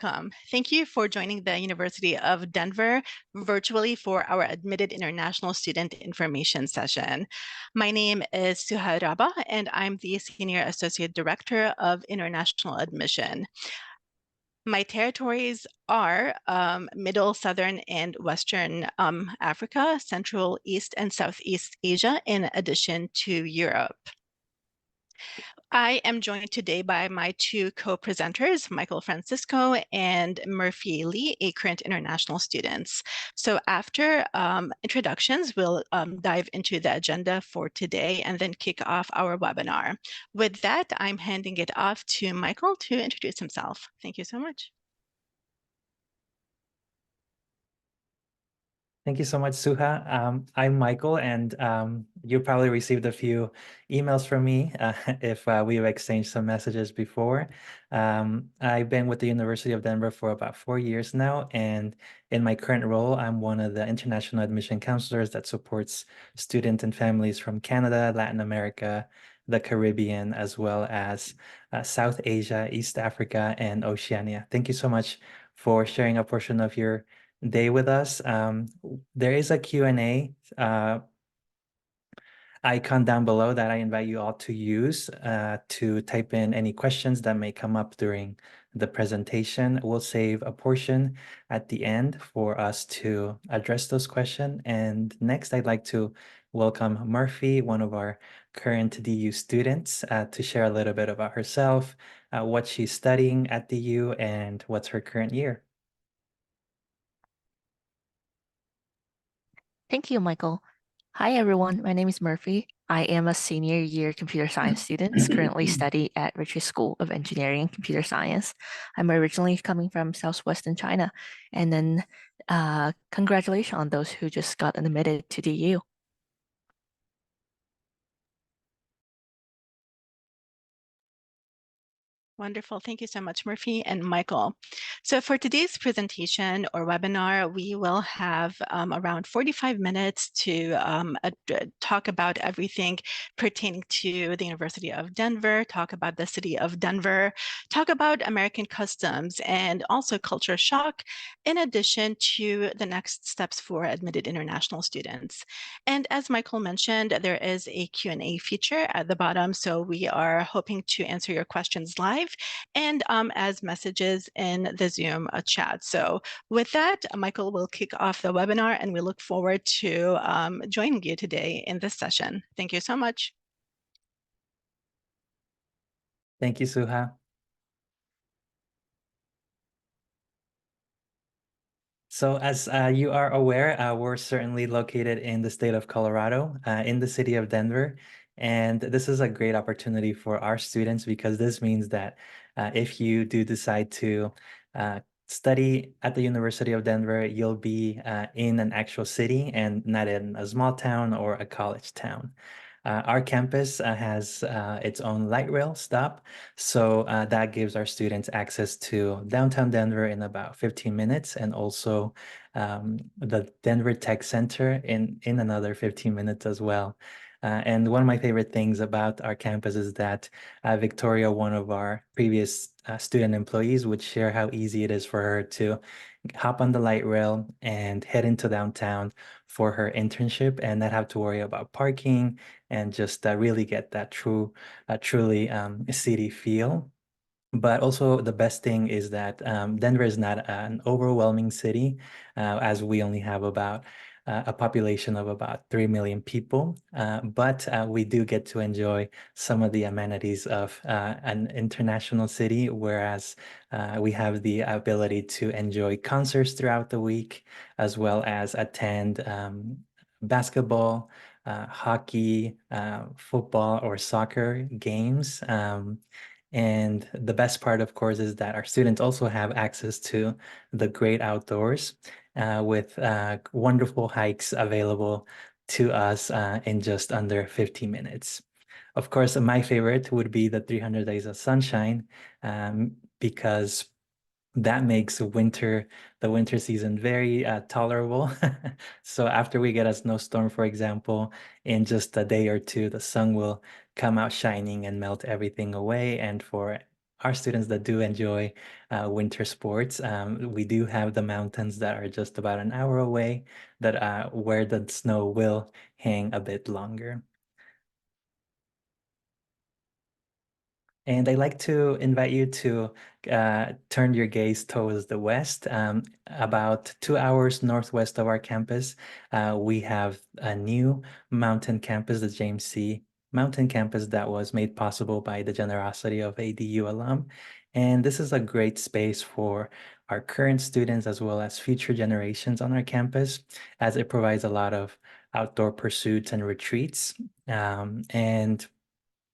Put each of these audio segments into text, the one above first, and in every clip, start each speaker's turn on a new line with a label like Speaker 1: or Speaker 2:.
Speaker 1: welcome. Thank you for joining the University of Denver virtually for our Admitted International Student Information session. My name is Suha Raba, and I'm the Senior Associate Director of International Admission. My territories are Middle, Southern, and Western Africa, Central, East, and Southeast Asia, in addition to Europe. I am joined today by my two co-presenters, Michael Francisco and Murphy Lee, a current international students. So after introductions, we'll dive into the agenda for today and then kick off our webinar. With that, I'm handing it off to Michael to introduce himself. Thank you so much.
Speaker 2: Thank you so much, Suha. I'm Michael, and you probably received a few emails from me if we've exchanged some messages before. I've been with the University of Denver for about 4 years now, and in my current role, I'm one of the international admission counselors that supports students and families from Canada, Latin America, the Caribbean, as well as South Asia, East Africa, and Oceania. Thank you so much for sharing a portion of your day with us. There is a Q&A icon down below that I invite you all to use to type in any questions that may come up during the presentation. We'll save a portion at the end for us to address those questions. And next, I'd like to welcome Murphy, one of our current DU students, to share a little bit about herself, what she's studying at DU, and what's her current year.
Speaker 3: Thank you, Michael. Hi, everyone. My name is Murphy. I am a senior year computer science student, currently study at Ritchie School of Engineering and Computer Science. I'm originally coming from Southwestern China. And then congratulations on those who just got admitted to DU.
Speaker 1: Wonderful. Thank you so much, Murphy and Michael. So for today's presentation or webinar, we will have around 45 minutes to talk about everything pertaining to the University of Denver, talk about the city of Denver, talk about American customs and also culture shock, in addition to the next steps for admitted international students. And as Michael mentioned, there is a Q&A feature at the bottom, so we are hoping to answer your questions live and as messages in the Zoom chat. So with that, Michael will kick off the webinar, and we look forward to joining you today in this session. Thank you so much.
Speaker 2: Thank you, Suha. So as you are aware, we're certainly located in the state of Colorado, in the city of Denver. And this is a great opportunity for our students because this means that if you do decide to study at the University of Denver, you'll be in an actual city and not in a small town or a college town. Our campus has its own light rail stop, so that gives our students access to downtown Denver in about 15 minutes, and also the Denver Tech Center in another 15 minutes as well. And one of my favorite things about our campus is that Victoria, one of our previous student employees, would share how easy it is for her to hop on the light rail and head into downtown for her internship and not have to worry about parking and just really get that truly city feel. But also the best thing is that Denver is not an overwhelming city, as we only have about a population of about 3 million people, but we do get to enjoy some of the amenities of an international city, whereas we have the ability to enjoy concerts throughout the week, as well as attend basketball, hockey, football, or soccer games. And the best part, of course, is that our students also have access to the great outdoors with wonderful hikes available to us in just under 15 minutes. Of course, my favorite would be the 300 Days of Sunshine because that makes the winter season very tolerable. So after we get a snowstorm, for example, in just a day or two, the sun will come out shining and melt everything away. And for our students that do enjoy winter sports, we do have the mountains that are just about an hour away that where the snow will hang a bit longer. And I'd like to invite you to turn your gaze towards the west. About 2 hours northwest of our campus, we have a new mountain campus, the James C. Mountain Campus, that was made possible by the generosity of ADU alum. And this is a great space for our current students as well as future generations on our campus, as it provides a lot of outdoor pursuits and retreats. And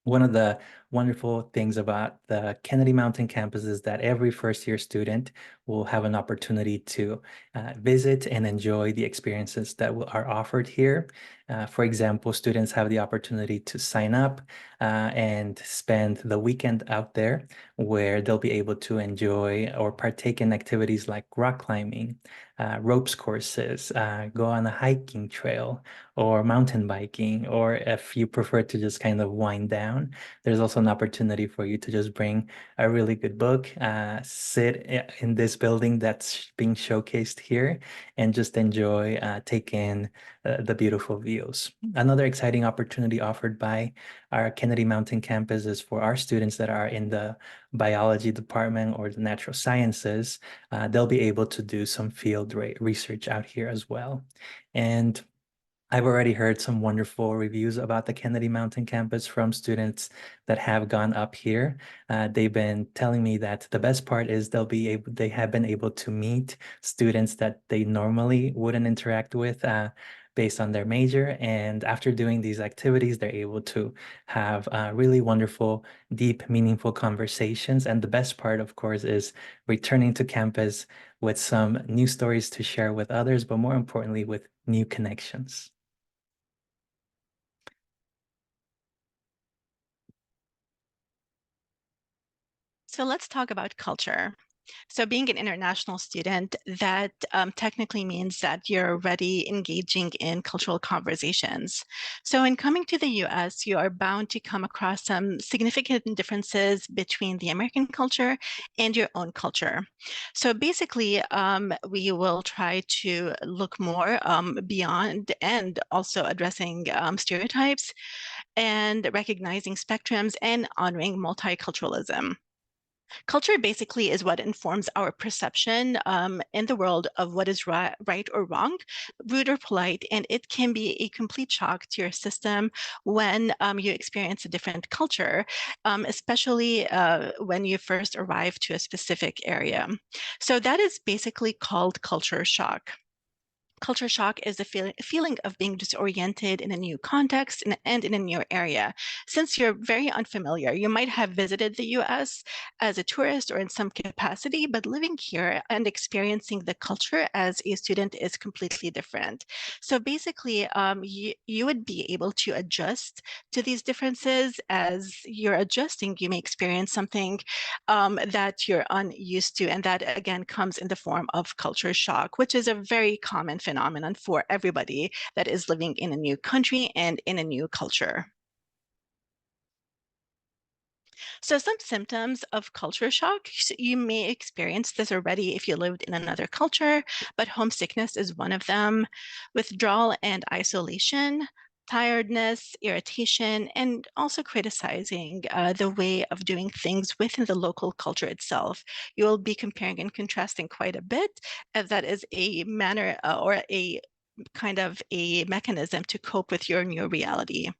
Speaker 2: one of the wonderful things about the Kennedy Mountain campus is that every first-year student will have an opportunity to visit and enjoy the experiences that are offered here. For example, students have the opportunity to sign up and spend the weekend out there, where they'll be able to enjoy or partake in activities like rock climbing, ropes courses, go on a hiking trail, or mountain biking, or if you prefer to just kind of wind down, there's also an opportunity for you to just bring a really good book, sit in this building that's being showcased here, and just enjoy, take in the beautiful views. Another exciting opportunity offered by our Kennedy Mountain campus is for our students that are in the biology department or the natural sciences. They'll be able to do some field research out here as well. And I've already heard some wonderful reviews about the Kennedy Mountain campus from students that have gone up here. They've been telling me that the best part is they have been able to meet students that they normally wouldn't interact with based on their major. And after doing these activities, they're able to have really wonderful, deep, meaningful conversations. And the best part, of course, is returning to campus with some new stories to share with others, but more importantly, with new connections.
Speaker 1: So let's talk about culture. So being an international student, that technically means that you're already engaging in cultural conversations. So in coming to the US, you are bound to come across some significant differences between the American culture and your own culture. So basically, we will try to look more beyond and also addressing stereotypes and recognizing spectrums and honoring multiculturalism. Culture basically is what informs our perception in the world of what is right or wrong, rude or polite, and it can be a complete shock to your system when you experience a different culture, especially when you first arrive to a specific area. So that is basically called culture shock. Culture shock is a feeling of being disoriented in a new context and in a new area. Since you're very unfamiliar, you might have visited the US as a tourist or in some capacity, but living here and experiencing the culture as a student is completely different. So basically, you would be able to adjust to these differences. As you're adjusting, you may experience something that you're unused to, and that again comes in the form of culture shock, which is a very common phenomenon for everybody that is living in a new country and in a new culture. So some symptoms of culture shock, you may experience this already if you lived in another culture, but homesickness is one of them, withdrawal and isolation, tiredness, irritation, and also criticizing the way of doing things within the local culture itself. You will be comparing and contrasting quite a bit, as that is a manner or a kind of a mechanism to cope with your new reality.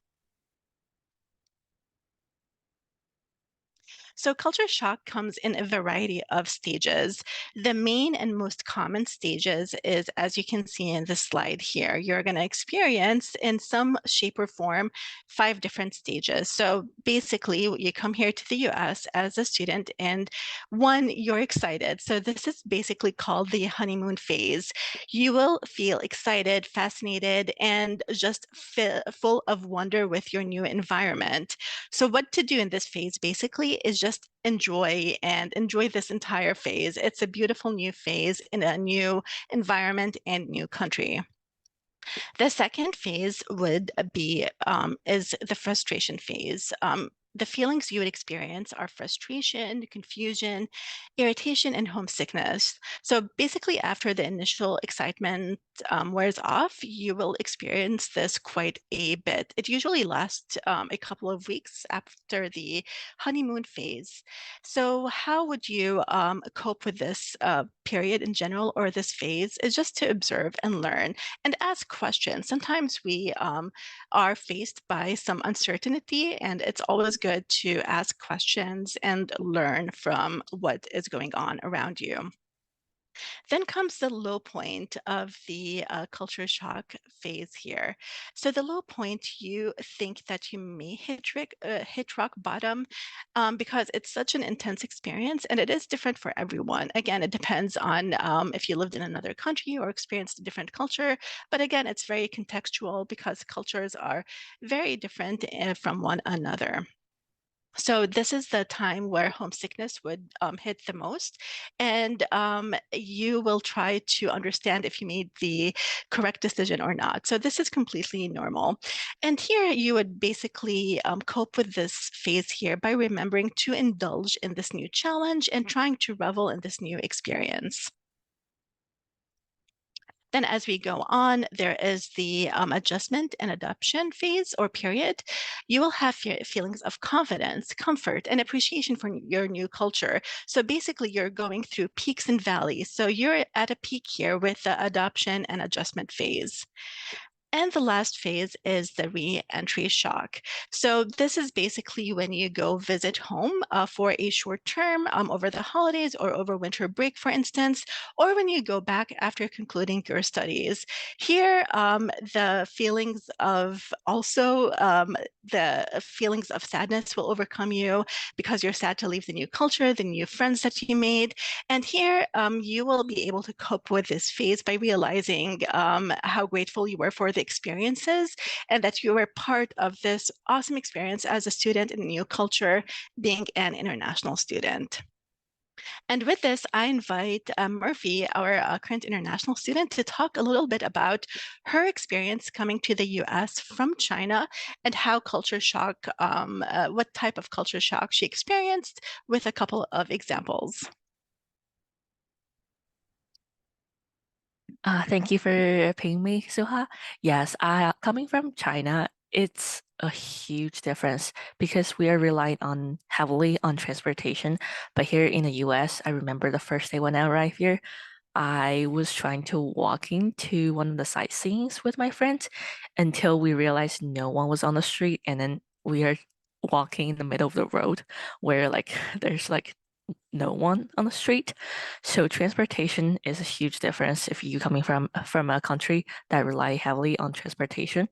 Speaker 1: So culture shock comes in a variety of stages. The main and most common stages is, as you can see in this slide here, you're going to experience in some shape or form 5 different stages. So basically, you come here to the US as a student, and one, you're excited. So this is basically called the honeymoon phase. You will feel excited, fascinated, and just full of wonder with your new environment. So what to do in this phase basically is just enjoy this entire phase. It's a beautiful new phase in a new environment and new country. The second phase would be is the frustration phase. the feelings you would experience are frustration, confusion, irritation, and homesickness. So basically, after the initial excitement wears off, you will experience this quite a bit. It usually lasts a couple of weeks after the honeymoon phase. So how would you cope with this period in general, or this phase? Is just to observe and learn and ask questions. Sometimes we are faced by some uncertainty, and it's always good to ask questions and learn from what is going on around you. Then comes the low point of the culture shock phase here. So the low point, you think that you may hit rock bottom because it's such an intense experience, and it is different for everyone. Again, it depends on if you lived in another country or experienced a different culture. But again, it's very contextual because cultures are very different from one another. So this is the time where homesickness would hit the most, and you will try to understand if you made the correct decision or not. So this is completely normal. And here you would basically cope with this phase here by remembering to indulge in this new challenge and trying to revel in this new experience. Then as we go on, there is the adjustment and adoption phase or period. You will have feelings of confidence, comfort, and appreciation for your new culture. So basically, you're going through peaks and valleys. So you're at a peak here with the adoption and adjustment phase. And the last phase is the re-entry shock. So this is basically when you go visit home for a short term over the holidays or over winter break, for instance, or when you go back after concluding your studies. Here, the feelings of sadness will overcome you because you're sad to leave the new culture, the new friends that you made. And here, you will be able to cope with this phase by realizing how grateful you were for the experiences and that you were part of this awesome experience as a student in a new culture, being an international student. And with this, I invite Murphy, our current international student, to talk a little bit about her experience coming to the US from China and how culture shock, what type of culture shock she experienced, with a couple of examples.
Speaker 3: Thank you for paying me, Suha. Yes, coming from China, it's a huge difference because we are relying on heavily on transportation. But here in the US, I remember the first day when I arrived here, I was trying to walk into one of the sightseeings with my friends until we realized no one was on the street, and then we are walking in the middle of the road where there's no one on the street. So transportation is a huge difference if you coming from a country that rely heavily on transportation.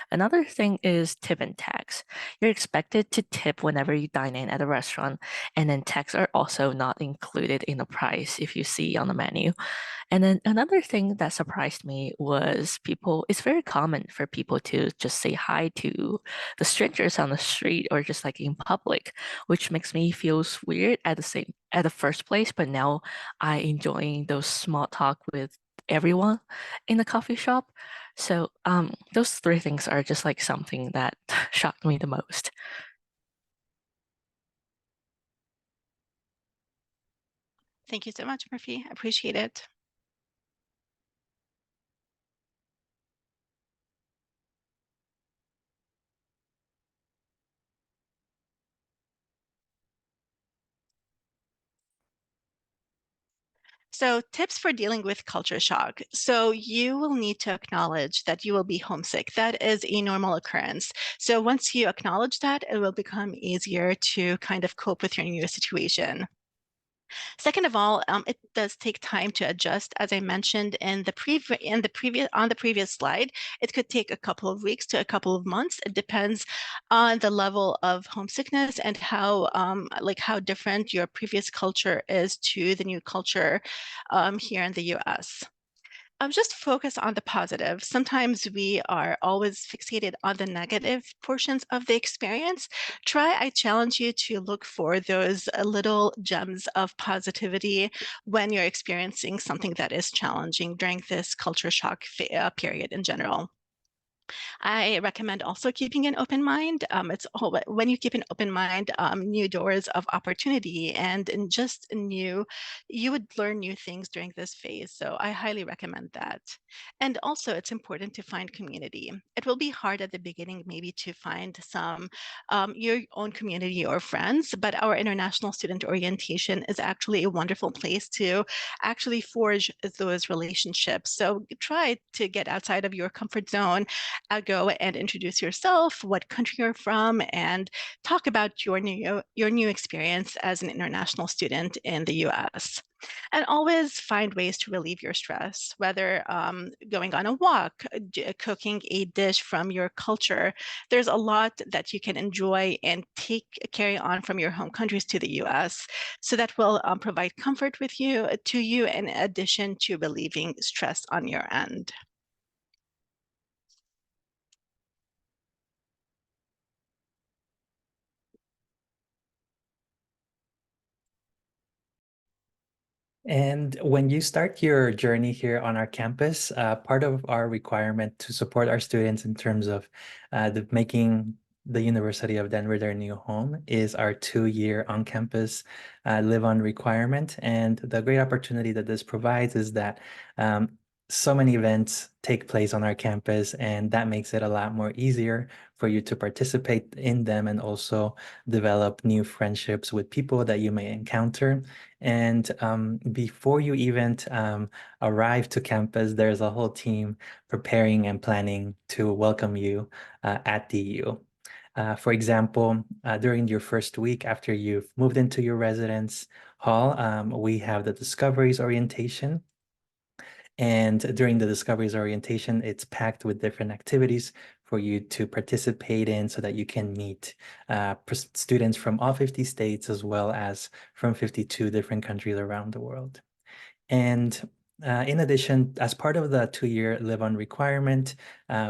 Speaker 3: Another thing is tip and tax. You're expected to tip whenever you dine in at a restaurant, and then tax are also not included in the price if you see on the menu. And then another thing that surprised me was it's very common for people to just say hi to the strangers on the street or just like in public, which makes me feel weird at the first place. But now I enjoying those small talk with everyone in the coffee shop. So those three things are just like something that shocked me the most.
Speaker 1: Thank you so much, Murphy. I appreciate it. So tips for dealing with culture shock. So you will need to acknowledge that you will be homesick. That is a normal occurrence. So once you acknowledge that, it will become easier to kind of cope with your new situation. Second of all, it does take time to adjust. As I mentioned on the previous slide, it could take a couple of weeks to a couple of months. It depends on the level of homesickness and how different your previous culture is to the new culture here in the US. Just focus on the positive. Sometimes we are always fixated on the negative portions of the experience. I challenge you to look for those little gems of positivity when you're experiencing something that is challenging during this culture shock period in general. I recommend also keeping an open mind. When you keep an open mind, new doors of opportunity and just you would learn new things during this phase. So I highly recommend that. And also it's important to find community. It will be hard at the beginning maybe to find your own community or friends, but our International Student Orientation is actually a wonderful place to actually forge those relationships. So try to get outside of your comfort zone, go and introduce yourself, what country you're from, and talk about your new experience as an international student in the US. And always find ways to relieve your stress, whether going on a walk, cooking a dish from your culture. There's a lot that you can enjoy and carry on from your home countries to the US. So that will provide comfort to you in addition to relieving stress on your end.
Speaker 2: And when you start your journey here on our campus, part of our requirement to support our students in terms of making the University of Denver their new home is our 2-year on-campus live-on requirement. And the great opportunity that this provides is that so many events take place on our campus, and that makes it a lot more easier for you to participate in them and also develop new friendships with people that you may encounter. And before you even arrive to campus, there's a whole team preparing and planning to welcome you at DU. For example, during your first week after you've moved into your residence hall, we have the Discoveries Orientation. And during the Discoveries Orientation, it's packed with different activities for you to participate in so that you can meet students from all 50 states as well as from 52 different countries around the world. And in addition, as part of the 2-year live-on requirement,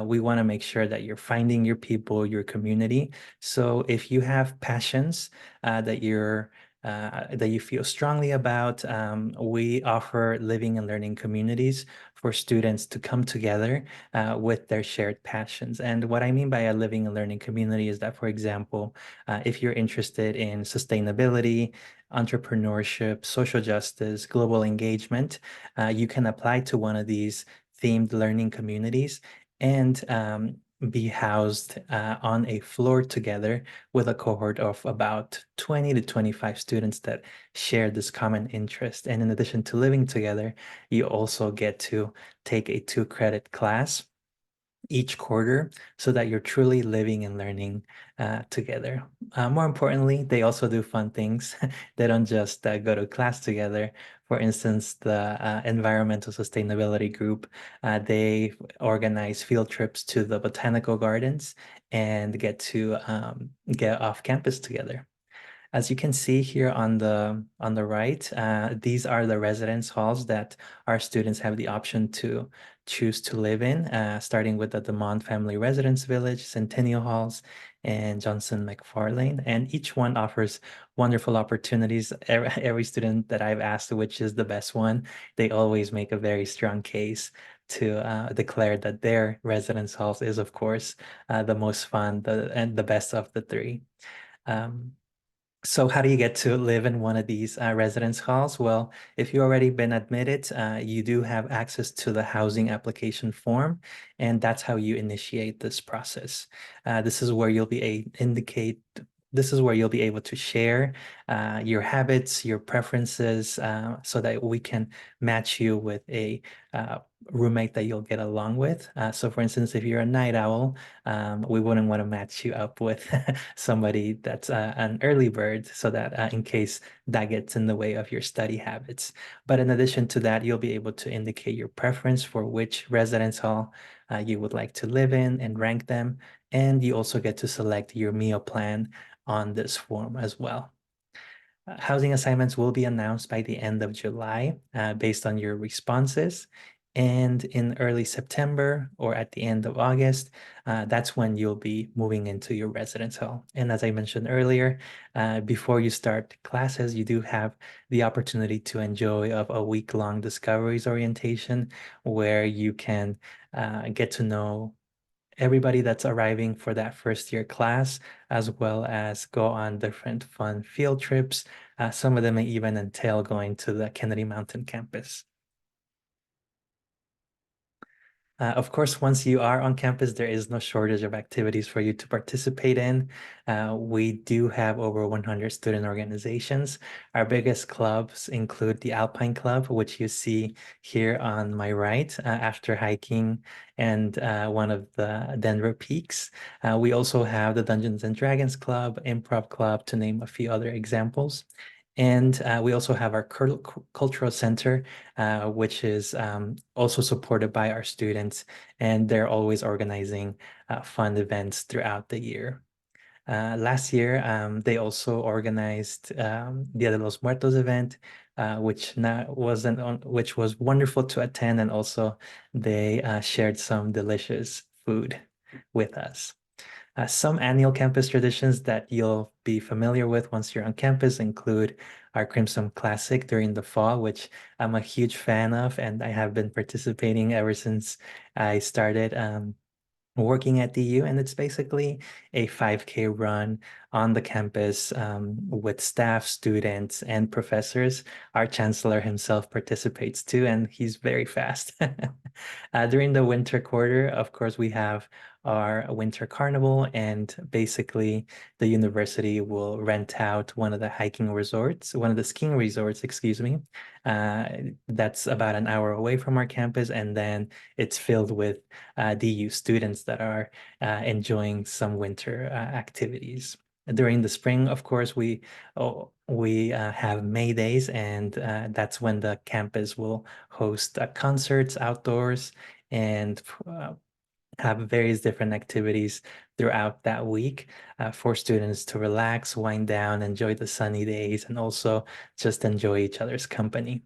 Speaker 2: we want to make sure that you're finding your people, your community. So if you have passions that you feel strongly about, we offer living and learning communities for students to come together with their shared passions. And what I mean by a living and learning community is that, for example, if you're interested in sustainability, entrepreneurship, social justice, global engagement, you can apply to one of these themed learning communities and be housed on a floor together with a cohort of about 20 to 25 students that share this common interest. And in addition to living together, you also get to take a 2-credit class each quarter so that you're truly living and learning together. More importantly, they also do fun things. They don't just go to class together. For instance, the environmental sustainability group, they organize field trips to the botanical gardens and get to get off campus together. As you can see here on the right, these are the residence halls that our students have the option to choose to live in, starting with the DeMond Family Residence Village, Centennial Halls, and Johnson McFarlane. And each one offers wonderful opportunities. Every student that I've asked which is the best one, they always make a very strong case to declare that their residence halls is, of course, the most fun and the best of the 3. So how do you get to live in one of these residence halls? Well, if you've already been admitted, you do have access to the housing application form, and that's how you initiate this process. This is where you'll be able to share your habits, your preferences, so that we can match you with a roommate that you'll get along with. So for instance, if you're a night owl, we wouldn't want to match you up with somebody that's an early bird, so that in case that gets in the way of your study habits. But in addition to that, you'll be able to indicate your preference for which residence hall you would like to live in and rank them. And you also get to select your meal plan on this form as well. Housing assignments will be announced by the end of July based on your responses. And in early September or at the end of August, that's when you'll be moving into your residence hall. And as I mentioned earlier, before you start classes, you do have the opportunity to enjoy a week-long Discoveries Orientation where you can get to know everybody that's arriving for that first year class, as well as go on different fun field trips. Some of them may even entail going to the Kennedy Mountain campus. Of course, once you are on campus, there is no shortage of activities for you to participate in. We do have over 100 student organizations. Our biggest clubs include the Alpine Club, which you see here on my right after hiking and one of the Denver peaks. We also have the Dungeons and Dragons Club, Improv Club, to name a few other examples. And we also have our cultural center, which is also supported by our students, and they're always organizing fun events throughout the year. Last year, they also organized Dia de los Muertos event, which which was wonderful to attend, and also they shared some delicious food with us. Some annual campus traditions that you'll be familiar with once you're on campus include our Crimson Classic during the fall, which I'm a huge fan of, and I have been participating ever since I started working at DU, and it's basically a 5K run on the campus with staff, students, and professors. Our chancellor himself participates too, and he's very fast. During the winter quarter, of course, we have our winter carnival, and basically the university will rent out one of the skiing resorts, excuse me. That's about an hour away from our campus, and then it's filled with DU students that are enjoying some winter activities. During the spring, of course, we have May Days, and that's when the campus will host concerts outdoors and have various different activities throughout that week for students to relax, wind down, enjoy the sunny days, and also just enjoy each other's company.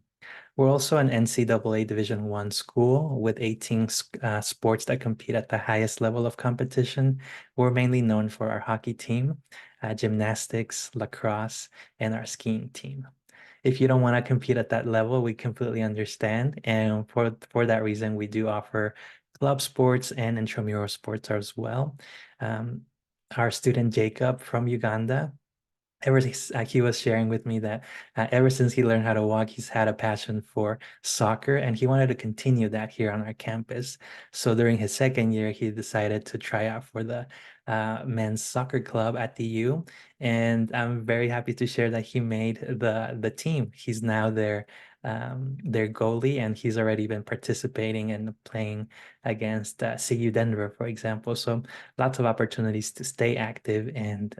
Speaker 2: We're also an NCAA Division I school with 18 sports that compete at the highest level of competition. We're mainly known for our hockey team, gymnastics, lacrosse, and our skiing team. If you don't want to compete at that level, we completely understand. And for that reason, we do offer club sports and intramural sports as well. Our student Jacob from Uganda, he was sharing with me that ever since he learned how to walk, he's had a passion for soccer, and he wanted to continue that here on our campus. So during his second year, he decided to try out for the men's soccer club at the U, and I'm very happy to share that he made the team. He's now their goalie, and he's already been participating and playing against CU Denver, for example. So lots of opportunities to stay active and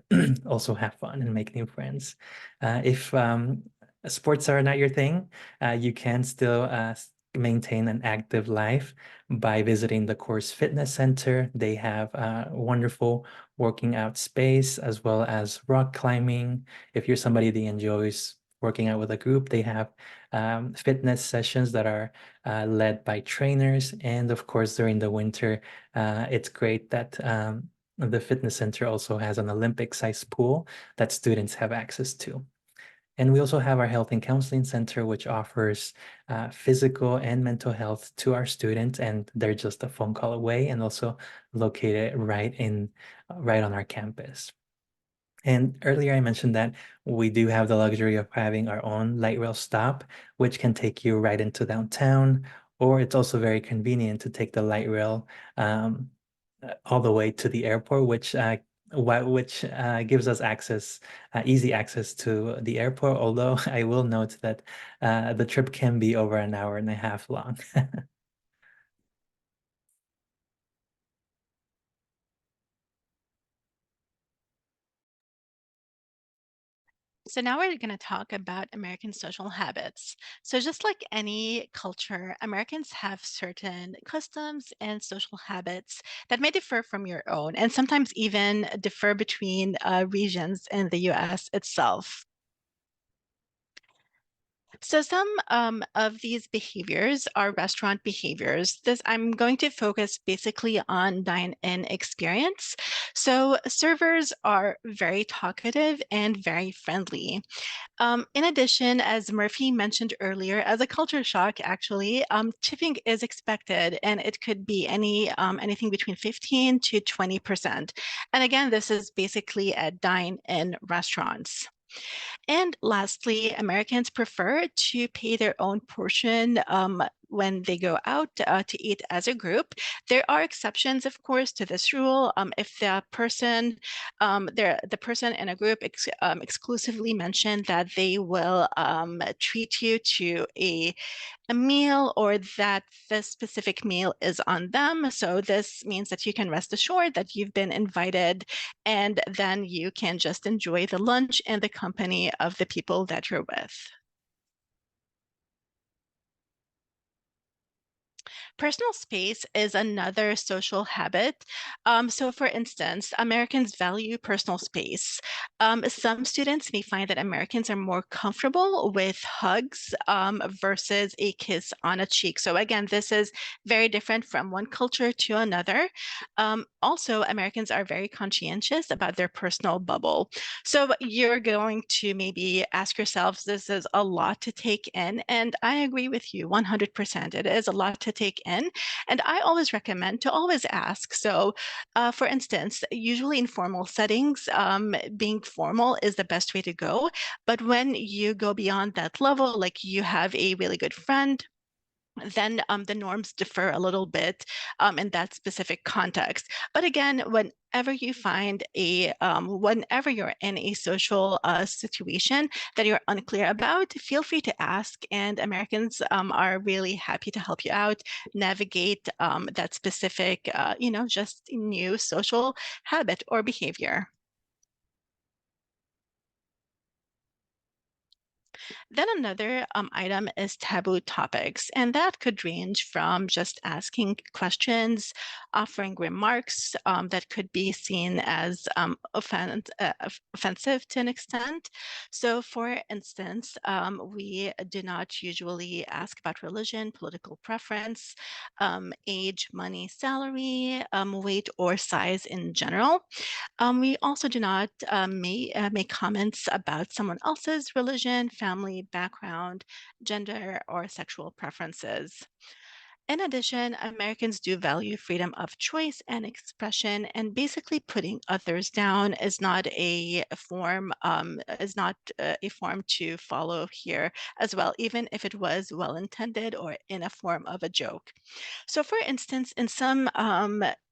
Speaker 2: also have fun and make new friends. If sports are not your thing, you can still maintain an active life by visiting the Course Fitness Center. They have a wonderful working out space as well as rock climbing. If you're somebody that enjoys working out with a group, they have fitness sessions that are led by trainers. And of course, during the winter, it's great that the fitness center also has an Olympic-sized pool that students have access to. And we also have our Health and Counseling Center, which offers physical and mental health to our students, and they're just a phone call away and also located right on our campus. And earlier I mentioned that we do have the luxury of having our own light rail stop, which can take you right into downtown, or it's also very convenient to take the light rail all the way to the airport, which gives us easy access to the airport. Although I will note that the trip can be over an hour and a half long.
Speaker 1: So now we're going to talk about American social habits. So just like any culture, Americans have certain customs and social habits that may differ from your own, and sometimes even differ between regions in the US itself. So some of these behaviors are restaurant behaviors. I'm going to focus basically on dine-in experience. So servers are very talkative and very friendly. In addition, as Murphy mentioned earlier, as a culture shock, actually, tipping is expected, and it could be anything between 15 to 20%. And again, this is basically at dine-in restaurants. And lastly, Americans prefer to pay their own portion when they go out to eat as a group. There are exceptions, of course, to this rule. If the person in a group exclusively mentioned that they will treat you to a meal or that the specific meal is on them. So this means that you can rest assured that you've been invited, and then you can just enjoy the lunch and the company of the people that you're with. Personal space is another social habit. So for instance, Americans value personal space. Some students may find that Americans are more comfortable with hugs versus a kiss on a cheek. So again, this is very different from one culture to another. Also, Americans are very conscientious about their personal bubble. So you're going to maybe ask yourselves, this is a lot to take in. And I agree with you 100%. It is a lot to take in. And I always recommend to always ask. So for instance, usually in formal settings, being formal is the best way to go. But when you go beyond that level, like you have a really good friend, then the norms differ a little bit in that specific context. But again, whenever you're in a social situation that you're unclear about, feel free to ask, and Americans are really happy to help you out, navigate that specific, just new social habit or behavior. Then another item is taboo topics, and that could range from just asking questions, offering remarks that could be seen as offensive to an extent. So for instance, we do not usually ask about religion, political preference, age, money, salary, weight, or size in general. We also do not make comments about someone else's religion, family, background, gender, or sexual preferences. In addition, Americans do value freedom of choice and expression, and basically putting others down is not a form to follow here as well, even if it was well intended or in a form of a joke. So, for instance, in some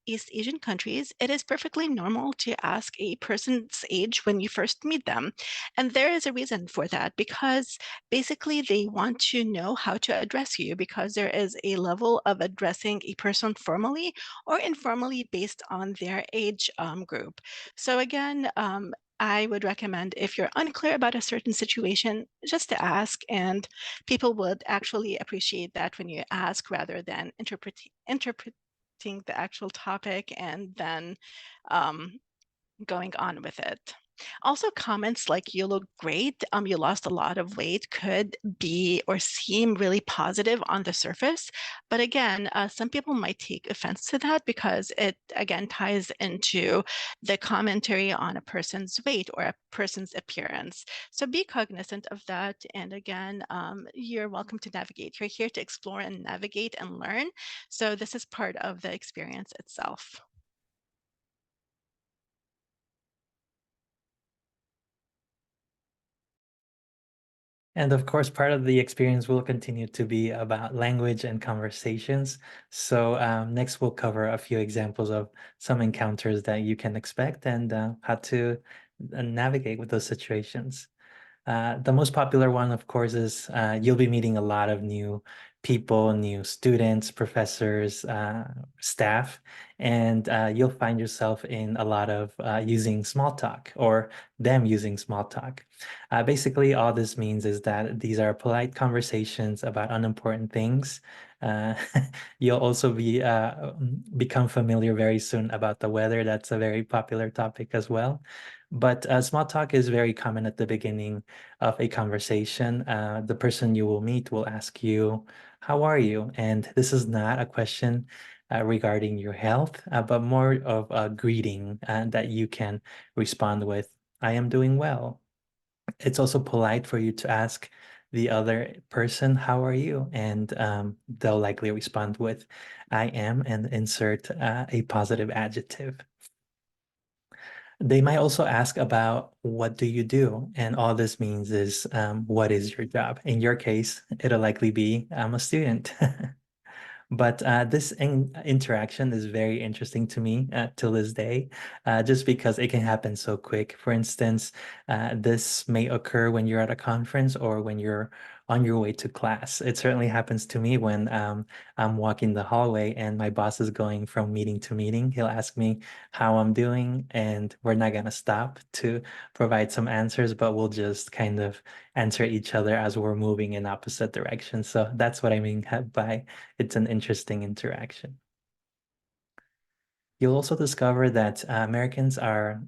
Speaker 1: East Asian countries, it is perfectly normal to ask a person's age when you first meet them. And there is a reason for that, because basically they want to know how to address you, because there is a level of addressing a person formally or informally based on their age group. So again, I would recommend, if you're unclear about a certain situation, just to ask, and people would actually appreciate that when you ask rather than interpreting the actual topic and then going on with it. Also, comments like "you look great," "you lost a lot of weight" could be or seem really positive on the surface. But again, some people might take offense to that because it, again, ties into the commentary on a person's weight or a person's appearance. So be cognizant of that. And again, you're welcome to navigate. You're here to explore and navigate and learn. So this is part of the experience itself.
Speaker 2: And of course, part of the experience will continue to be about language and conversations. So next we'll cover a few examples of some encounters that you can expect and how to navigate with those situations. The most popular one, of course, is you'll be meeting a lot of new people, new students, professors, staff, And you'll find yourself in a lot of using small talk or them using small talk. Basically, all this means is that these are polite conversations about unimportant things. You'll also become familiar very soon about the weather. That's a very popular topic as well. But small talk is very common at the beginning of a conversation. The person you will meet will ask you, "How are you?" And this is not a question regarding your health, but more of a greeting that you can respond with, "I am doing well." It's also polite for you to ask the other person, "How are you?" And they'll likely respond with, "I am," and insert a positive adjective. They might also ask about, "What do you do?" And all this means is, what is your job? In your case, it'll likely be, "I'm a student." But this interaction is very interesting to me till this day, just because it can happen so quick. For instance, this may occur when you're at a conference or when you're on your way to class. It certainly happens to me when I'm walking the hallway and my boss is going from meeting to meeting. He'll ask me how I'm doing, and we're not going to stop to provide some answers, but we'll just kind of answer each other as we're moving in opposite directions. So that's what I mean by it's an interesting interaction. You'll also discover that Americans are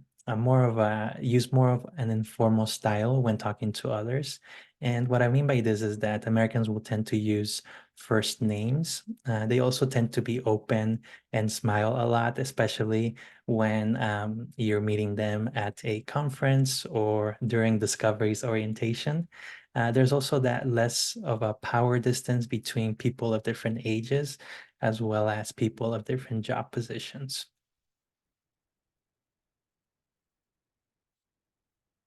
Speaker 2: use more of an informal style when talking to others. And what I mean by this is that Americans will tend to use first names. They also tend to be open and smile a lot, especially when you're meeting them at a conference or during Discovery's orientation. There's also that less of a power distance between people of different ages, as well as people of different job positions.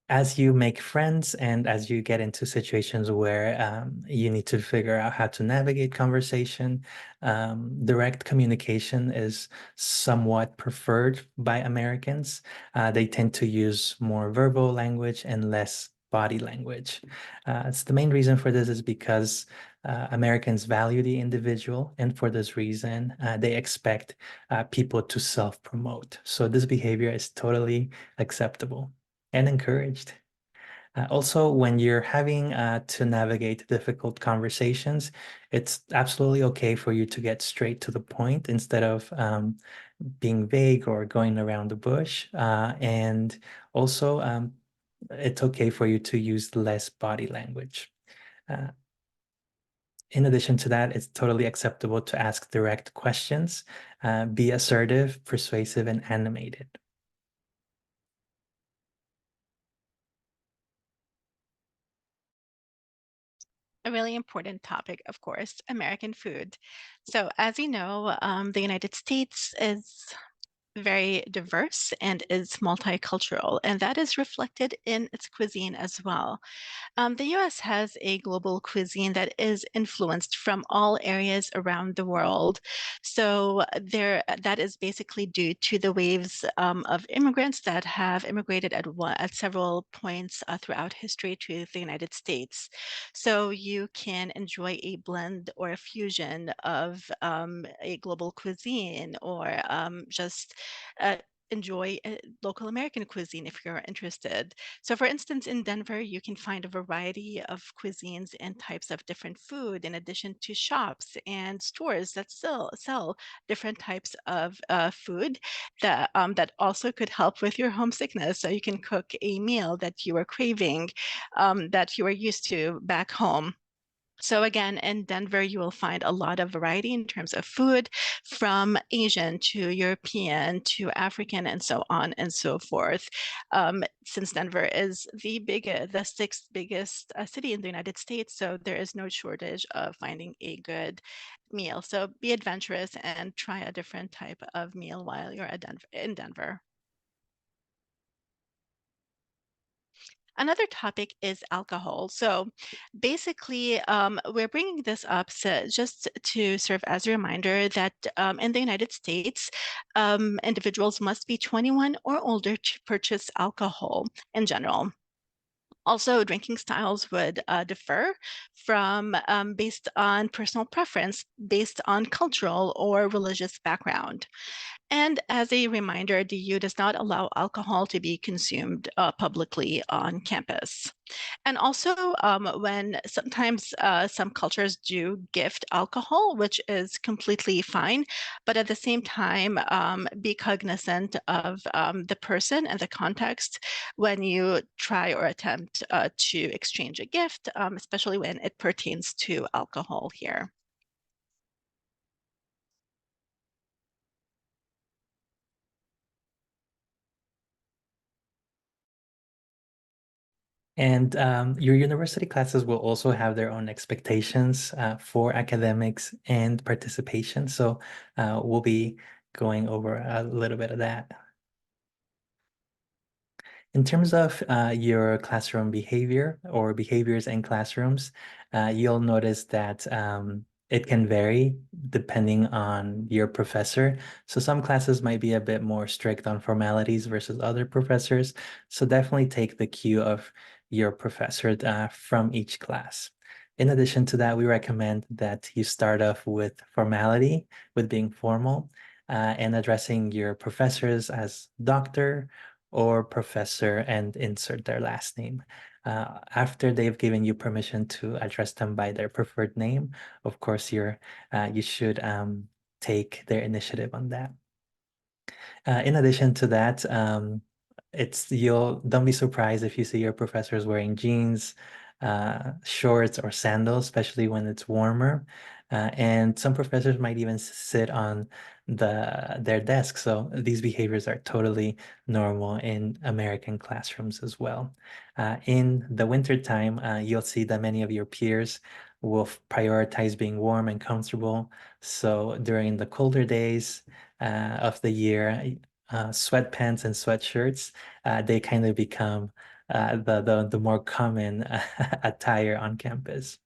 Speaker 2: As you make friends and as you get into situations where you need to figure out how to navigate conversation, direct communication is somewhat preferred by Americans. They tend to use more verbal language and less body language. It's the main reason for this is because Americans value the individual, and for this reason, they expect people to self-promote. So this behavior is totally acceptable and encouraged. Also, when you're having to navigate difficult conversations, it's absolutely okay for you to get straight to the point instead of being vague or going around the bush. And also, it's okay for you to use less body language. In addition to that, it's totally acceptable to ask direct questions, be assertive, persuasive, and animated.
Speaker 1: A really important topic, of course, American food. So as you know, the United States is very diverse and is multicultural, and that is reflected in its cuisine as well. The US has a global cuisine that is influenced from all areas around the world. So that is basically due to the waves of immigrants that have immigrated at several points throughout history to the United States. So you can enjoy a blend or a fusion of a global cuisine or just uh, enjoy local American cuisine if you're interested. So for instance, in Denver, you can find a variety of cuisines and types of different food in addition to shops and stores that still sell different types of food that also could help with your homesickness. So you can cook a meal that you are craving, that you are used to back home. So again, in Denver, you will find a lot of variety in terms of food, from Asian to European to African and so on and so forth. Since Denver is the sixth biggest city in the United States, so there is no shortage of finding a good meal. So be adventurous and try a different type of meal while you're in Denver. Another topic is alcohol. So basically, we're bringing this up just to serve as a reminder that in the United States, individuals must be 21 or older to purchase alcohol in general. Also, drinking styles would differ from based on personal preference, based on cultural or religious background. And as a reminder, the U does not allow alcohol to be consumed publicly on campus. And also, when sometimes some cultures do gift alcohol, which is completely fine, but at the same time, be cognizant of the person and the context when you try or attempt to exchange a gift, especially when it pertains to alcohol here.
Speaker 2: And your university classes will also have their own expectations for academics and participation. So we'll be going over a little bit of that. In terms of your classroom behavior or behaviors in classrooms, you'll notice that it can vary depending on your professor. So some classes might be a bit more strict on formalities versus other professors. So definitely take the cue of your professor from each class. In addition to that, we recommend that you start off with formality, with being formal, and addressing your professors as doctor or professor and insert their last name. After they've given you permission to address them by their preferred name, of course, you should take their initiative on that. In addition to that, don't be surprised if you see your professors wearing jeans, shorts, or sandals, especially when it's warmer. And some professors might even sit on their desk. So these behaviors are totally normal in American classrooms as well. In the wintertime, you'll see that many of your peers will prioritize being warm and comfortable. So during the colder days of the year, sweatpants and sweatshirts, they kind of become the more common attire on campus.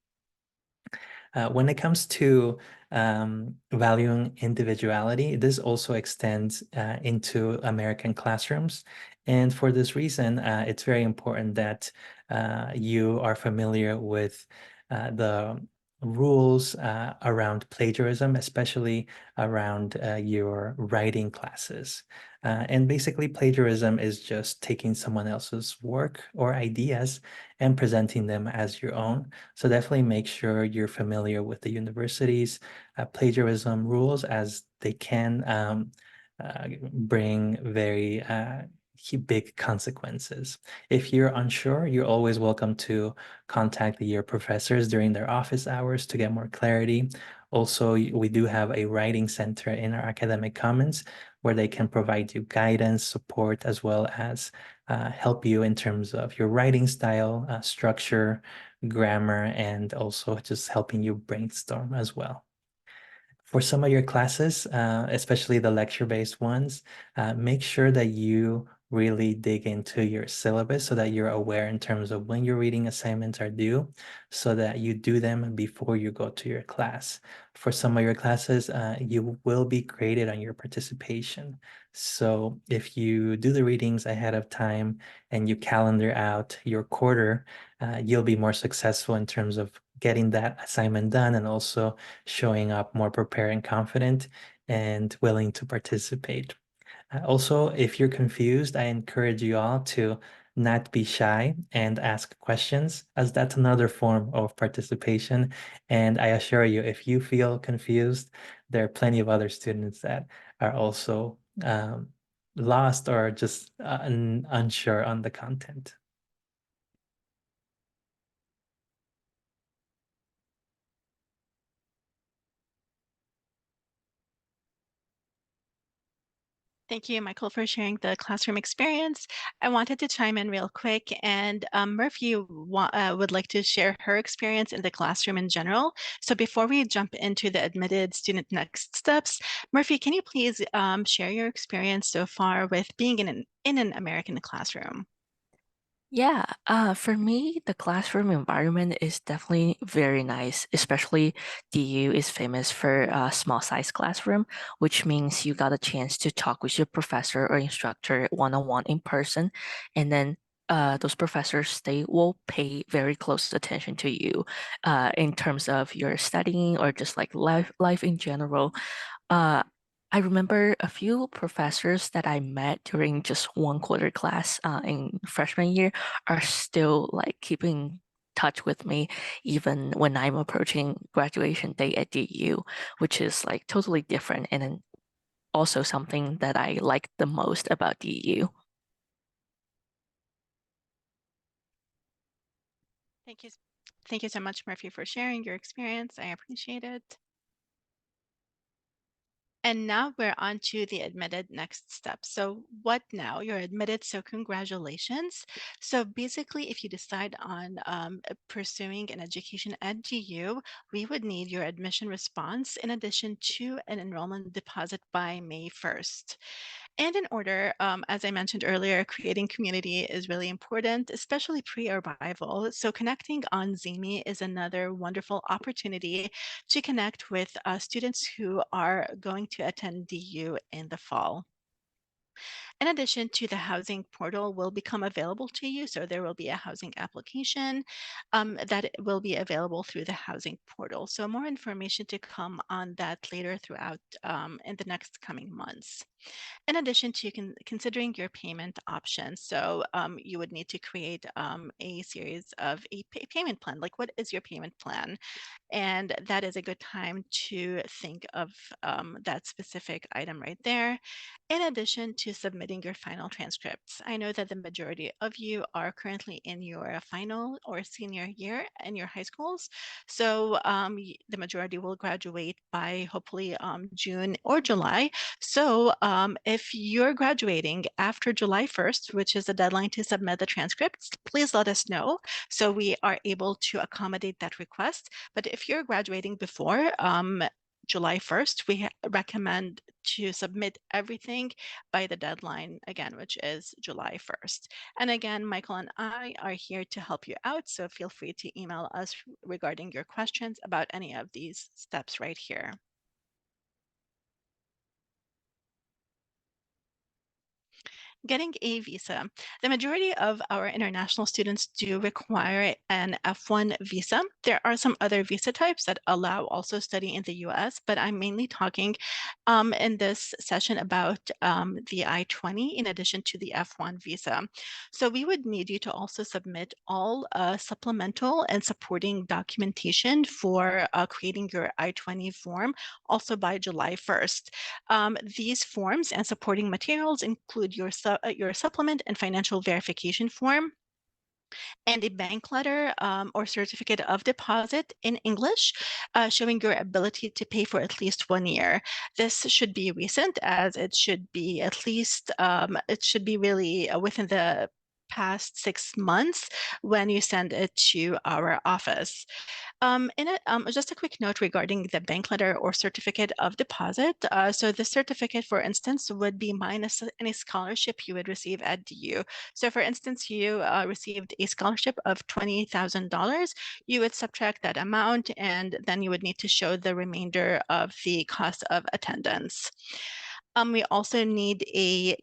Speaker 2: When it comes to valuing individuality, this also extends into American classrooms. And for this reason, it's very important that you are familiar with the rules around plagiarism, especially around your writing classes. And basically, plagiarism is just taking someone else's work or ideas and presenting them as your own. So definitely make sure you're familiar with the university's plagiarism rules, as they can bring very big consequences. If you're unsure, you're always welcome to contact your professors during their office hours to get more clarity. Also, we do have a writing center in our academic commons where they can provide you guidance, support, as well as help you in terms of your writing style, structure, grammar, and also just helping you brainstorm as well. For some of your classes, especially the lecture-based ones, make sure that you really dig into your syllabus so that you're aware in terms of when your reading assignments are due, so that you do them before you go to your class. For some of your classes, you will be graded on your participation. So if you do the readings ahead of time and you calendar out your quarter, you'll be more successful in terms of getting that assignment done and also showing up more prepared and confident and willing to participate. Also, if you're confused, I encourage you all to not be shy and ask questions, as that's another form of participation. And I assure you, if you feel confused, there are plenty of other students that are also lost or just unsure on the content.
Speaker 1: Thank you, Michael, for sharing the classroom experience. I wanted to chime in real quick, and Murphy would like to share her experience in the classroom in general. So before we jump into the admitted student next steps, Murphy, can you please share your experience so far with being in an American classroom?
Speaker 3: Yeah, for me, the classroom environment is definitely very nice, especially DU is famous for a small size classroom, which means you got a chance to talk with your professor or instructor one-on-one in person. And then those professors, they will pay very close attention to you in terms of your studying or just like life in general. Uh, I remember a few professors that I met during just one quarter class in freshman year are still like keeping touch with me even when I'm approaching graduation day at DU, which is like totally different and then also something that I like the most about DU.
Speaker 1: Thank you. Thank you so much, Murphy, for sharing your experience. I appreciate it. And now we're on to the admitted next step. So what now? You're admitted, so congratulations. So basically, if you decide on pursuing an education at GU, we would need your admission response in addition to an enrollment deposit by May 1st. And in order, as I mentioned earlier, creating community is really important, especially pre-arrival. So connecting on Zemi is another wonderful opportunity to connect with students who are going to attend DU in the fall. In addition to the housing portal will become available to you, so there will be a housing application that will be available through the housing portal. So more information to come on that later throughout in the next coming months. In addition to considering your payment options, so you would need to create a series of a payment plan. Like, what is your payment plan? And that is a good time to think of that specific item right there. In addition to submitting your final transcripts, I know that the majority of you are currently in your final or senior year in your high schools. So the majority will graduate by hopefully June or July. So if you're graduating after July 1st, which is the deadline to submit the transcripts, please let us know so we are able to accommodate that request. But if you're graduating before July 1st, we recommend to submit everything by the deadline again, which is July 1st. And again, Michael and I are here to help you out. So feel free to email us regarding your questions about any of these steps right here. Getting a visa. The majority of our international students do require an F1 visa. There are some other visa types that allow also study in the US, but I'm mainly talking in this session about the I-20 in addition to the F1 visa. So we would need you to also submit all supplemental and supporting documentation for creating your I-20 form also by July 1st. These forms and supporting materials include your supplement and financial verification form, and a bank letter or certificate of deposit in English showing your ability to pay for at least 1 year. This should be recent, as it should be at least, it should be really within the past 6 months when you send it to our office. Just a quick note regarding the bank letter or certificate of deposit. So the certificate, for instance, would be minus any scholarship you would receive at DU. So for instance, you received a scholarship of $20,000, you would subtract that amount, and then you would need to show the remainder of the cost of attendance. We also need a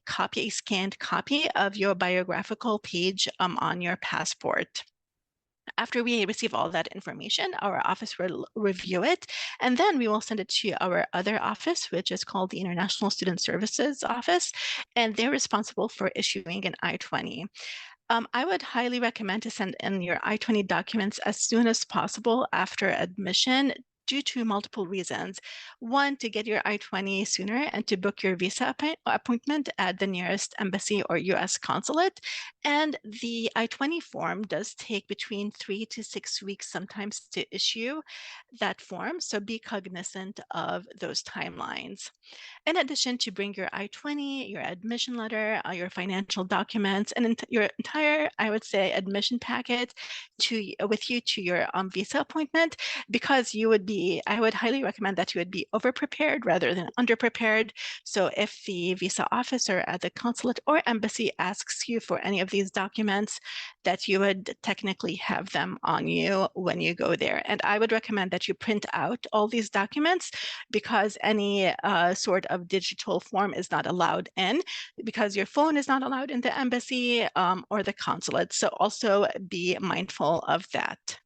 Speaker 1: scanned copy of your biographical page on your passport. After we receive all that information, our office will review it, and then we will send it to our other office, which is called the International Student Services Office, and they're responsible for issuing an I-20. I would highly recommend to send in your I-20 documents as soon as possible after admission, due to multiple reasons. One, to get your I-20 sooner and to book your visa appointment at the nearest embassy or US consulate. And the I-20 form does take between 3 to 6 weeks sometimes to issue that form, so be cognizant of those timelines. In addition, to bring your I-20, your admission letter, your financial documents, and your entire, I would say, admission packet with you to your visa appointment, because I would highly recommend that you would be over-prepared rather than under-prepared. So if the visa officer at the consulate or embassy asks you for any of these documents, that you would technically have them on you when you go there. And I would recommend that you print out all these documents, because any sort of digital form is not allowed in, because your phone is not allowed in the embassy or the consulate. So also be mindful of that.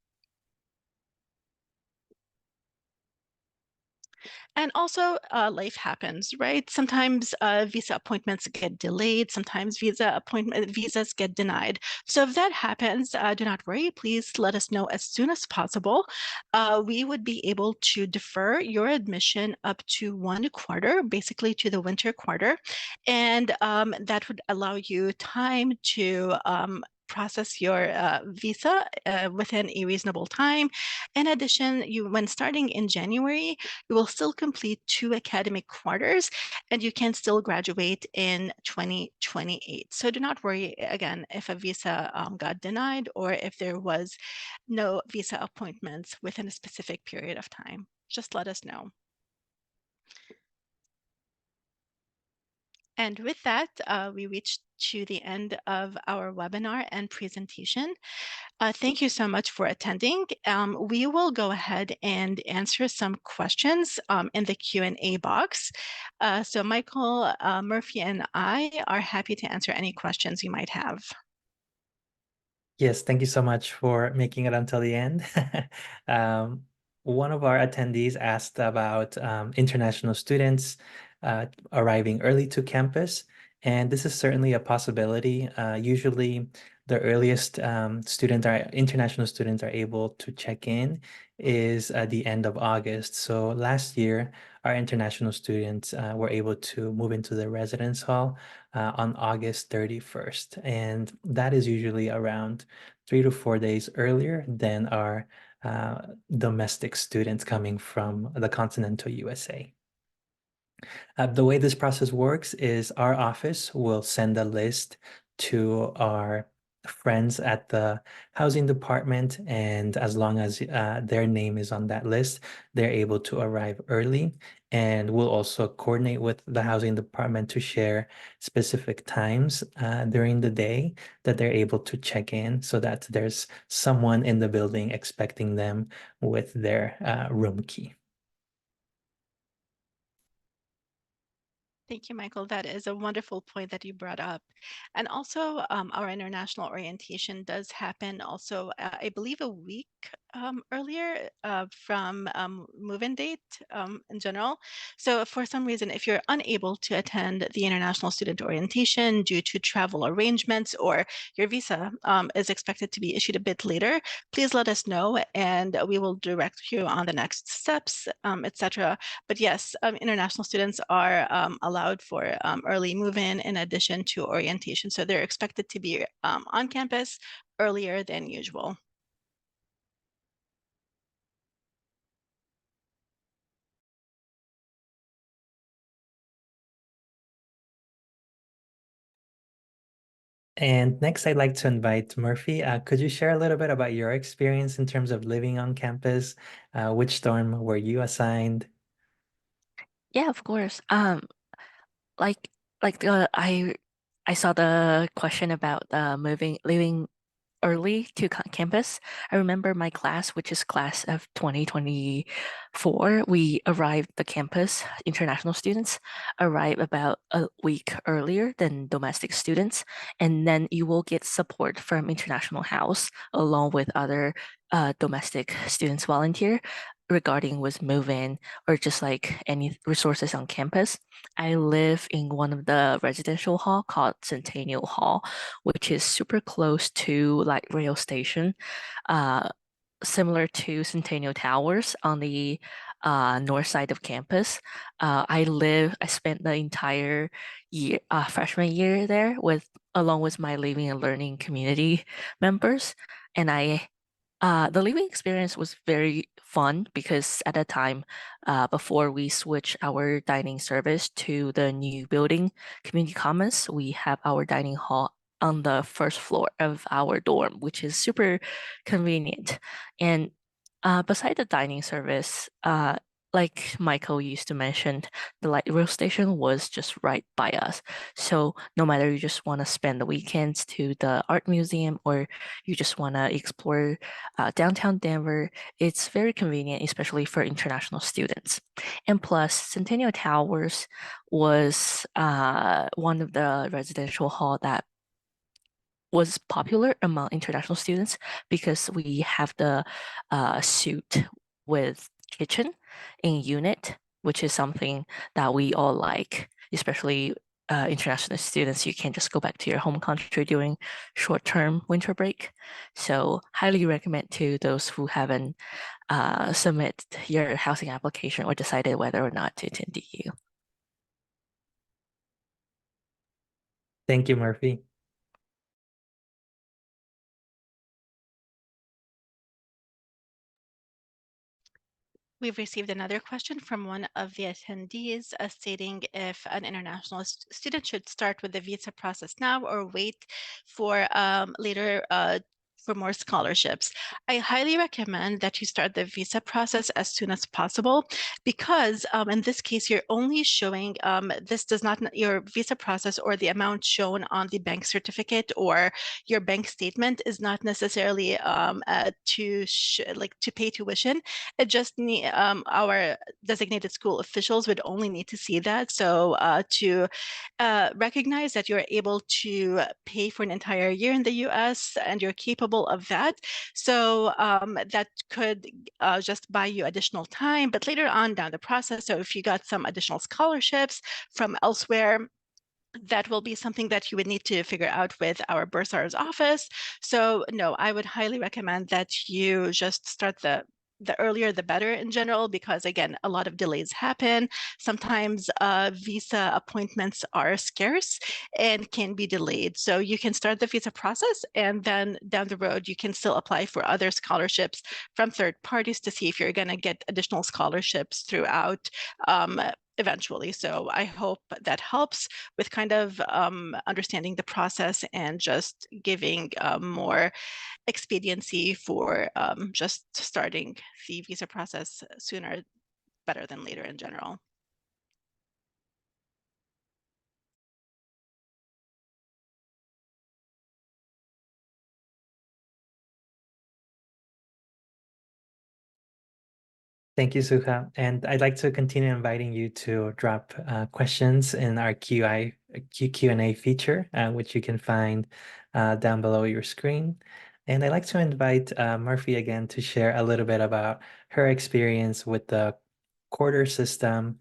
Speaker 1: And also, life happens, right? Sometimes visa appointments get delayed. Sometimes visas get denied. So if that happens, do not worry. Please let us know as soon as possible. We would be able to defer your admission up to 1 quarter, basically to the winter quarter, and that would allow you time to process your visa within a reasonable time. In addition, when starting in January, you will still complete 2 academic quarters, and you can still graduate in 2028. So do not worry, again, if a visa got denied or if there was no visa appointments within a specific period of time. Just let us know. And with that, we reached to the end of our webinar and presentation. Thank you so much for attending. We will go ahead and answer some questions in the Q&A box. So Michael, Murphy, and I are happy to answer any questions you might have.
Speaker 2: Yes, thank you so much for making it until the end. One of our attendees asked about international students arriving early to campus, and this is certainly a possibility. Usually, the earliest international students are able to check in is at the end of August. So last year, our international students were able to move into the residence hall on August 31st. And that is usually around 3 to 4 days earlier than our domestic students coming from the continental USA. The way this process works is our office will send a list to our friends at the housing department, and as long as their name is on that list, they're able to arrive early. And we'll also coordinate with the housing department to share specific times during the day that they're able to check in, so that there's someone in the building expecting them with their room key.
Speaker 1: Thank you, Michael. That is a wonderful point that you brought up. And also, our international orientation does happen also, I believe, a week earlier from move-in date in general. So for some reason, if you're unable to attend the international student orientation due to travel arrangements, or your visa is expected to be issued a bit later, please let us know and we will direct you on the next steps, etc. But yes, international students are allowed for early move-in in addition to orientation. So they're expected to be on campus earlier than usual.
Speaker 2: And next, I'd like to invite Murphy. Could you share a little bit about your experience in terms of living on campus? Which dorm were you assigned?
Speaker 3: Yeah, of course. Like I saw the question about leaving early to campus. I remember my class, which is class of 2024, we arrived the campus, international students arrive about a week earlier than domestic students. And then you will get support from International House along with other domestic students volunteer regarding with move-in or just like any resources on campus. I live in one of the residential hall called Centennial Hall, which is super close to light rail station, similar to Centennial Towers on the north side of campus. I spent the entire year, freshman year there along with my living and learning community members, and the living experience was very fun because at that time, before we switch our dining service to the new building, Community Commons, we have our dining hall on the first floor of our dorm, which is super convenient. And beside the dining service, like Michael used to mention, the light rail station was just right by us. So no matter you just want to spend the weekends to the art museum or you just want to explore downtown Denver, it's very convenient, especially for international students. And plus, Centennial Towers was one of the residential hall that was popular among international students because we have the suite with kitchen in unit which is something that we all like, especially international students. You can't just go back to your home country during short-term winter break. So highly recommend to those who haven't submit your housing application or decided whether or not to attend DU.
Speaker 2: Thank you, Murphy.
Speaker 1: We've received another question from one of the attendees stating if an international student should start with the visa process now or wait for later for more scholarships. I highly recommend that you start the visa process as soon as possible because in this case, you're only showing this does not your visa process or the amount shown on the bank certificate or your bank statement is not necessarily to pay tuition. It just need our designated school officials would only need to see that. So to recognize that you're able to pay for an entire year in the US and you're capable of that. So that could just buy you additional time, but later on down the process, so if you got some additional scholarships from elsewhere, that will be something that you would need to figure out with our bursar's office. So no, I would highly recommend that you just start the earlier the better in general, because again, a lot of delays happen. Sometimes visa appointments are scarce and can be delayed. So you can start the visa process and then down the road, you can still apply for other scholarships from third parties to see if you're going to get additional scholarships throughout eventually. So I hope that helps with kind of understanding the process and just giving more expediency for just starting the visa process sooner better than later in general.
Speaker 2: Thank you, Suha. And I'd like to continue inviting you to drop questions in our Q&A feature, which you can find down below your screen. And I'd like to invite Murphy again to share a little bit about her experience with the quarter system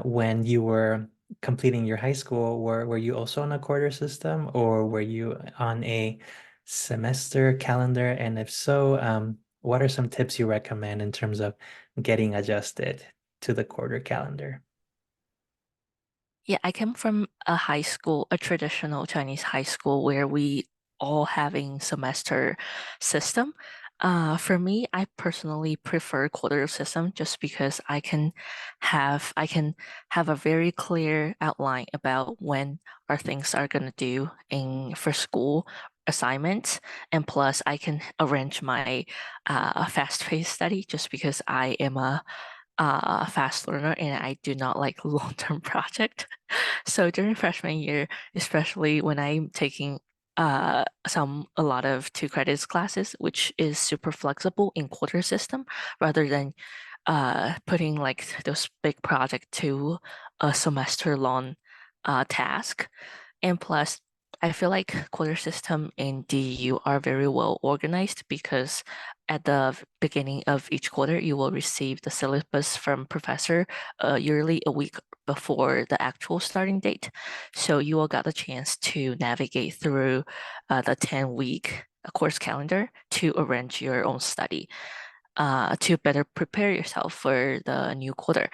Speaker 2: when you were completing your high school. Were you also on a quarter system, or were you on a semester calendar? And if so, what are some tips you recommend in terms of getting adjusted to the quarter calendar?
Speaker 3: Yeah, I came from a high school, a traditional Chinese high school where we all having semester system. For me, I personally prefer quarter system just because I can have a very clear outline about when our things are gonna do in for school assignments, and plus I can arrange my fast-paced study just because I am a fast learner and I do not like long-term project. So during freshman year, especially when I'm taking a lot of 2 credits classes, which is super flexible in quarter system, rather than putting like those big project to a semester long task. And plus, I feel like quarter system in DU are very well organized because at the beginning of each quarter, you will receive the syllabus from professor yearly a week before the actual starting date. So you will get a chance to navigate through the 10-week course calendar to arrange your own study to better prepare yourself for the new quarter.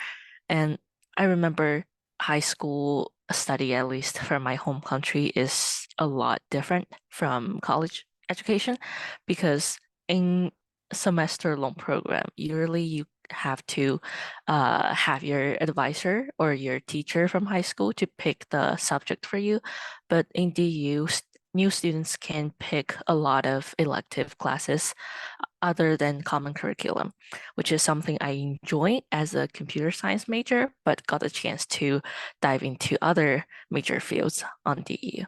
Speaker 3: And I remember high school study, at least for my home country, is a lot different from college education because in semester long program, yearly you have to have your advisor or your teacher from high school to pick the subject for you. But in DU, new students can pick a lot of elective classes other than common curriculum, which is something I enjoy as a computer science major, but got a chance to dive into other major fields on DU.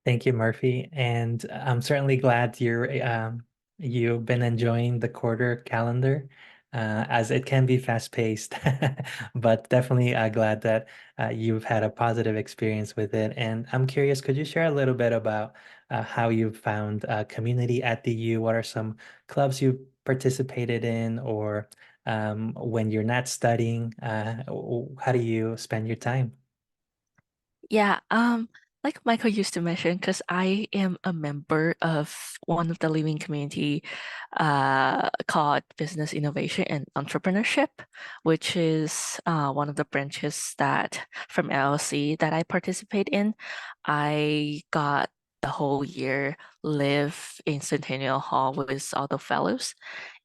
Speaker 2: Thank you, Murphy. And I'm certainly glad you've been enjoying the quarter calendar, as it can be fast-paced, but definitely glad that you've had a positive experience with it. And I'm curious, could you share a little bit about how you found community at the U? What are some clubs you've participated in, or when you're not studying, how do you spend your time?
Speaker 3: Yeah, like Michael used to mention, because I am a member of one of the living community called Business Innovation and Entrepreneurship, which is one of the branches that from LLC that I participate in. I got the whole year live in Centennial Hall with all the fellows,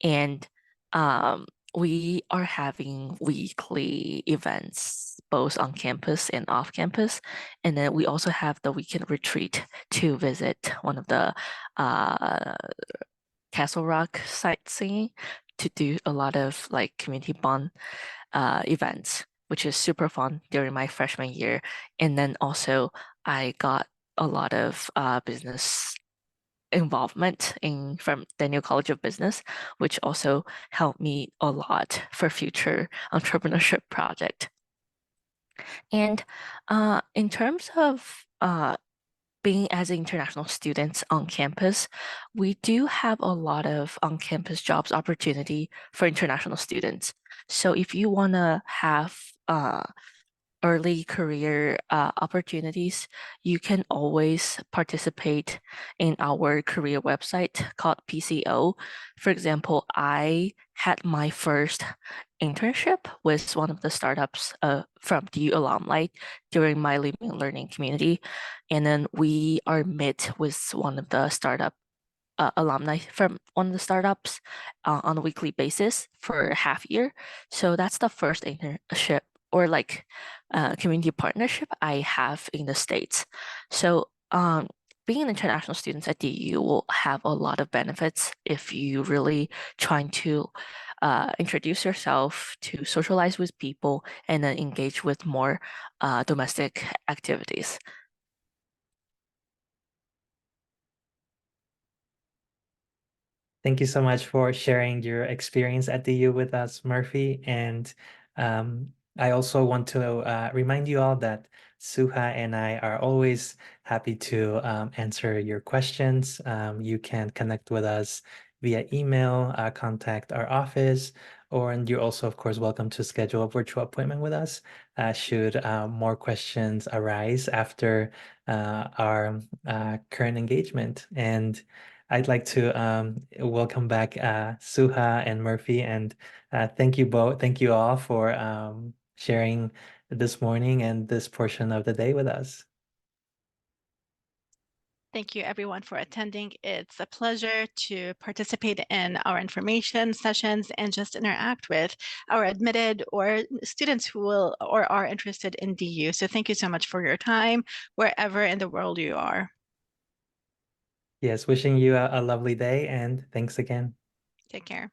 Speaker 3: and um, we are having weekly events both on campus and off campus. And then we also have the weekend retreat to visit one of the Castle Rock sightseeing to do a lot of like community bond events, which is super fun during my freshman year. And then also I got a lot of business involvement in from Daniel College of Business, which also helped me a lot for future entrepreneurship project. And in terms of being as international students on campus, we do have a lot of on-campus jobs opportunity for international students. So if you want to have early career opportunities, you can always participate in our career website called PCO. For example, I had my first internship with one of the startups from DU alumni during my living and learning community. And then we are met with one of the startup alumni from one of the startups on a weekly basis for half year. So that's the first internship or like community partnership I have in the States. So being an international student at DU will have a lot of benefits if you really trying to introduce yourself, to socialize with people, and then engage with more domestic activities.
Speaker 2: Thank you so much for sharing your experience at DU with us, Murphy. And I also want to remind you all that Suha and I are always happy to answer your questions. You can connect with us via email, contact our office, and you're also, of course, welcome to schedule a virtual appointment with us should more questions arise after our current engagement. And I'd like to welcome back Suha and Murphy, and thank you both. Thank you all for sharing this morning and this portion of the day with us.
Speaker 1: Thank you everyone for attending. It's a pleasure to participate in our information sessions and just interact with our admitted or students who will or are interested in DU. So thank you so much for your time wherever in the world you are.
Speaker 2: Yes, wishing you a lovely day, and thanks again.
Speaker 1: Take care.